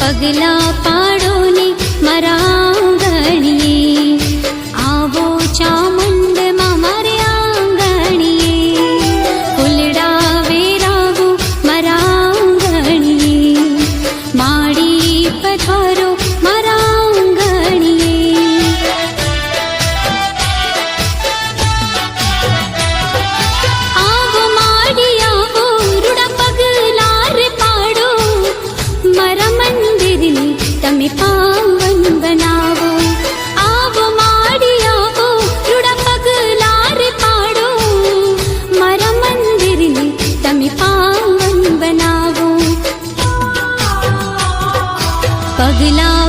પગલા પાડો ને મારા આંગણીએ, આવો ચામુંડમાં મારે આંગણીએ, ફૂલડા વેરાવો મારા આંગણીએ, માડી પધારો મારા આંગણીએ. આવો માડી આવો રૂડા પગલા રે પાડો, મારા મંદિરની તમે પાવન બનાવો. આવો માડી આવો રૂડા પગલા રે પાડો, મારા મંદિરની તમે પાવન બનાવો. પગલા